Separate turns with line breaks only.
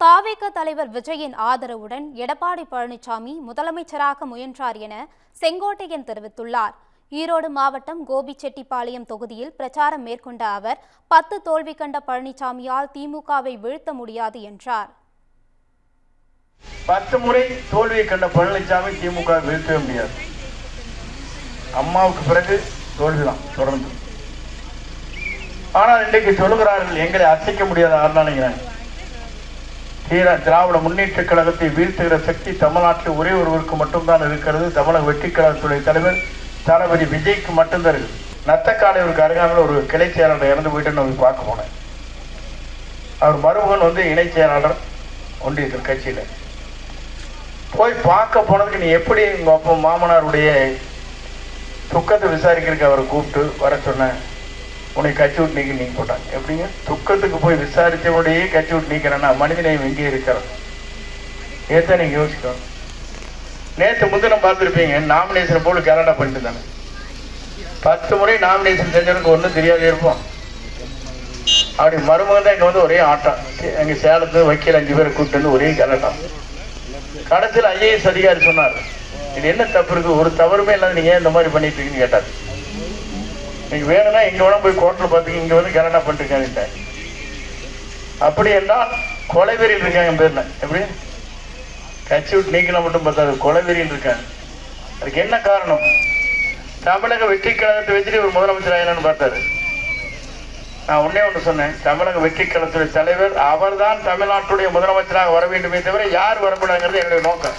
தாவேக தலைவர் விஜயின் ஆதரவுடன் எடப்பாடி பழனிசாமி முதலமைச்சராக முயன்றார் என செங்கோட்டையன் தெரிவித்துள்ளார். ஈரோடு மாவட்டம் கோபிச்செட்டிப்பாளையம் தொகுதியில் பிரச்சாரம் மேற்கொண்ட அவர் 10 தோல்வி கண்ட பழனிசாமியால் திமுகவை வீழ்த்த முடியாது என்றார்.
10 முறை தோல்வியை கண்ட பழனிசாமி திமுக வீழ்த்தவே முடியாது. அம்மாவுக்கு பிறகு தோல்விதான் தொடர்ந்து. ஆனால் இன்றைக்கு சொல்லுகிறார்கள் எங்களை அசைக்க முடியாத ஆர்தானிங்கிறாங்க. திராவிட முன்னேற்ற கழகத்தை வீழ்த்துகிற சக்தி தமிழ்நாட்டில் ஒரே ஒருவருக்கு மட்டும்தான் இருக்கிறது. தமிழக வெற்றி கழகத்துடைய தலைவர் தளபதி விஜய்க்கு மட்டும்தான் இருக்குது. நத்தக்காலையூருக்கு அருகாமல் ஒரு கிளை செயலாளர் இறந்து போயிட்டு நான் பார்க்க போனேன். அவர் மருமகன் இணை செயலாளர் ஒன்றியத்தில் கட்சியில் போய் பார்க்க போனதுக்கு நீ எப்படி உங்கள் அப்பா மாமனாருடைய துக்கத்தை விசாரிக்கிறதுக்கு அவரை கூப்பிட்டு வர சொன்னேன். உன்னை கட்சி விட்டு நீங்க போட்டாங்க. எப்படிங்க துக்கத்துக்கு போய் விசாரிச்சவனுடைய கட்சி விட்டு நீக்கிறேன்னா மனிதனையும் எங்கே இருக்கிறோம் ஏத்தான் நீங்க யோசிக்கணும். நேற்று முந்தினம் பார்த்துருப்பீங்க, நாமினேஷன் போல கலண்டா பண்ணிட்டு தானே 10 முறை நாமினேஷன் செஞ்சவனுக்கு ஒன்றும் தெரியாது இருப்போம். அப்படி மருமகன் தான் இங்கே ஒரே ஆட்டம். எங்கள் சேலத்து வக்கீல் 5 பேரை கூப்பிட்டு ஒரே கலட்டம். கடைசியில் ஐஏஎஸ் அதிகாரி சொன்னார், இது என்ன தப்பு இருக்கு, ஒரு தவறுமே இல்லாத நீங்க இந்த மாதிரி பண்ணிட்டு இருக்கீங்கன்னு கேட்டார். நீங்க வேணும்னா இங்க வேணா போய் கோர்ட்ல பார்த்துக்க, இங்க கலண்டா பண்ணிருக்காங்க. அப்படி என்றால் கொலைவெறியில் இருக்காங்க பேர்ல. எப்படி கட்சி விட்டு நீக்கலாம் மட்டும் பார்த்தாது, கொலைவெறியில் இருக்காங்க. அதுக்கு என்ன காரணம்? தமிழக வெற்றி கழகத்தை வச்சுட்டு ஒரு முதலமைச்சர் ஆகலான்னு பார்த்தாரு. நான் ஒன்று சொன்னேன், தமிழக வெற்றி கழகத்துடைய தலைவர் அவர் தான் தமிழ்நாட்டுடைய முதலமைச்சராக வர வேண்டுமே தவிர யார் வரக்கூடாதுங்கிறது என்னுடைய நோக்கம்.